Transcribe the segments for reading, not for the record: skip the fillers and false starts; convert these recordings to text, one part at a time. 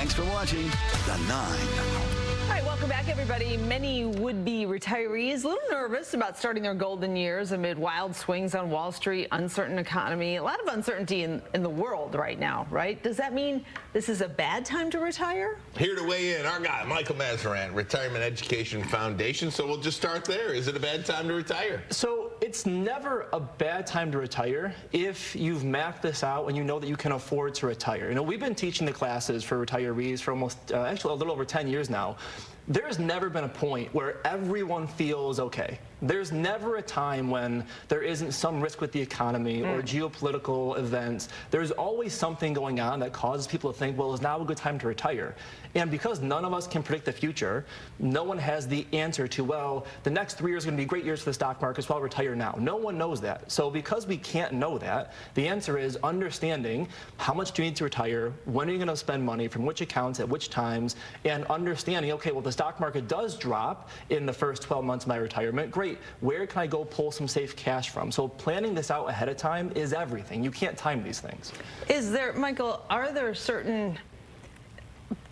Thanks for watching The 9. All right, welcome back, everybody. Many would-be retirees a little nervous about starting their golden years amid wild swings on Wall Street, uncertain economy, a lot of uncertainty in the world right now, right? Does that mean this is a bad time to retire? Here to weigh in, our guy, Michael Masserant, Retirement Education Foundation. So we'll just start there. Is it a bad time to retire? So it's never a bad time to retire if you've mapped this out and you know that you can afford to retire. You know, we've been teaching the classes for retirees for almost, actually a little over 10 years now. There's never been a point where everyone feels okay. There's never a time when there isn't some risk with the economy or geopolitical events. There's always something going on that causes people to think, well, is now a good time to retire? And because none of us can predict the future, no one has the answer to, well, the next 3 years are going to be great years for the stock market, so I'll retire now. No one knows that. So because we can't know that, the answer is understanding how much do you need to retire, when are you going to spend money, from which accounts, at which times, and understanding, okay, well, the stock market does drop in the first 12 months of my retirement. Great. Where can I go pull some safe cash from? So planning this out ahead of time is everything. You can't time these things. Is there, Michael, are there certain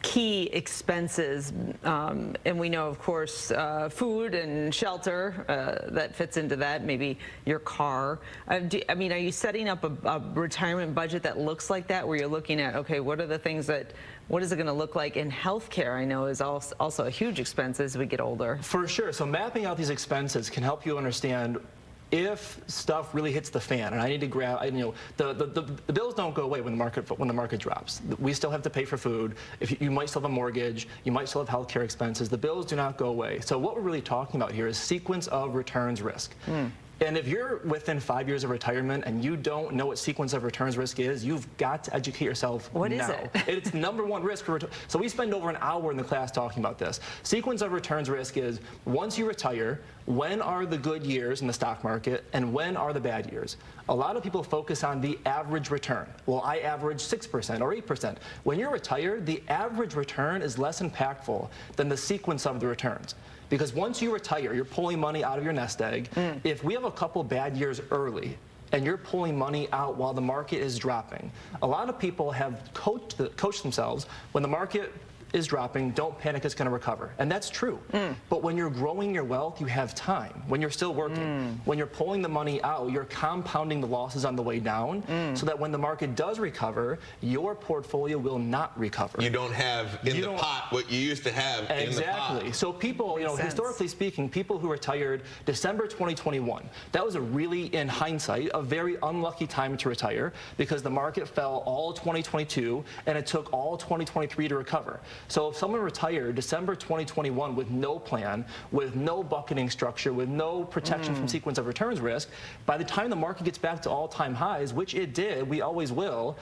key expenses, and we know, of course, food and shelter, that fits into that, maybe your car. I mean, are you setting up a retirement budget that looks like that, where you're looking at, okay, what are the things that, what is it going to look like in healthcare? I know is also a huge expense as we get older. For sure. So mapping out these expenses can help you understand if stuff really hits the fan, and I need to grab, you know, the bills don't go away when the market drops. We still have to pay for food. If you might still have a mortgage, you might still have healthcare expenses. The bills do not go away. So what we're really talking about here is sequence of returns risk. And if you're within 5 years of retirement and you don't know what sequence of returns risk is, you've got to educate yourself What now. is it? It's #1 risk for so we spend over an hour in the class talking about this. Sequence of returns risk is once you retire, when are the good years in the stock market and when are the bad years? A lot of people focus on the average return. Well, I average 6% or 8%. When you're retired, the average return is less impactful than the sequence of the returns. Because once you retire, you're pulling money out of your nest egg. If we have a couple bad years early, and you're pulling money out while the market is dropping, a lot of people have coached themselves when the market is dropping, don't panic, it's going to recover. And that's true. But when you're growing your wealth, you have time. When you're still working, when you're pulling the money out, you're compounding the losses on the way down so that when the market does recover, your portfolio will not recover. You don't have in the pot what you used to have in the pot. Exactly. So people, you know, historically speaking, people who retired December 2021, that was a really, in hindsight, a very unlucky time to retire because the market fell all 2022 and it took all 2023 to recover. So if someone retired December 2021 with no plan, with no bucketing structure, with no protection from sequence of returns risk, by the time the market gets back to all-time highs, which it did, we always will,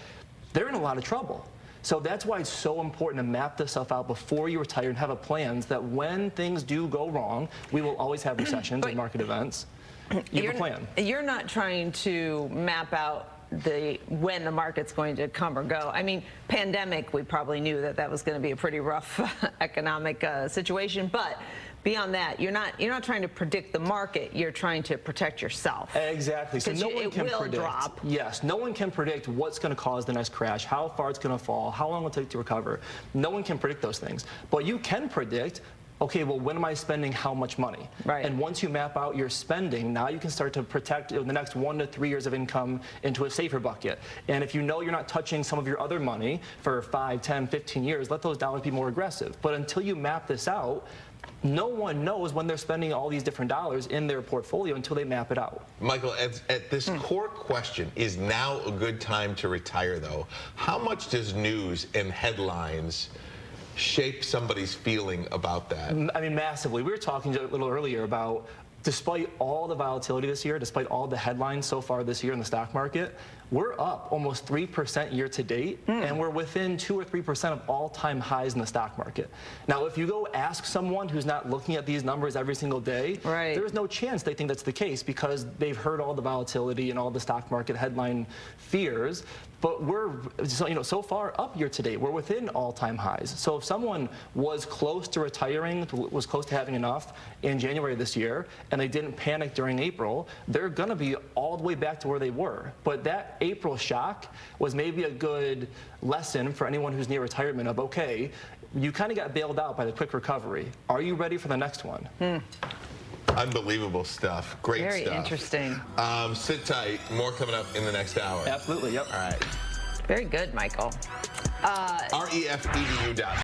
they're in a lot of trouble. So that's why it's so important to map this stuff out before you retire and have a plan so that when things do go wrong, we will always have recessions and market events. You have a plan. You're not trying to map out when the market's going to come or go. I mean, pandemic, we probably knew that was going to be a pretty rough economic situation, but beyond that, you're not trying to predict the market. You're trying to protect yourself. Exactly. So no one can predict. Drop. Yes, no one can predict what's going to cause the next crash, how far it's going to fall, how long it will take to recover. No one can predict those things. But you can predict, okay, well, when am I spending how much money? Right. And once you map out your spending, now you can start to protect the next 1 to 3 years of income into a safer bucket. And if you know you're not touching some of your other money for 5, 10, 15 years, let those dollars be more aggressive. But until you map this out, no one knows when they're spending all these different dollars in their portfolio until they map it out. Michael, at this core question, is now a good time to retire, though? How much does news and headlines shape somebody's feeling about that? I mean, massively. We were talking a little earlier about, despite all the volatility this year, despite all the headlines so far this year in the stock market, we're up almost 3% year to date, and we're within 2 or 3% of all-time highs in the stock market. Now, if you go ask someone who's not looking at these numbers every single day, there's no chance they think that's the case because they've heard all the volatility and all the stock market headline fears. But we're, so far up year to date, we're within all-time highs. So if someone was close to retiring, was close to having enough in January this year, and they didn't panic during April, they're going to be all the way back to where they were. But that April shock was maybe a good lesson for anyone who's near retirement of, okay, you kind of got bailed out by the quick recovery. Are you ready for the next one? Unbelievable stuff. Great Very stuff. interesting. Sit tight. More coming up in the next hour. Absolutely, yep. All right. Very good, Michael. refedu.com.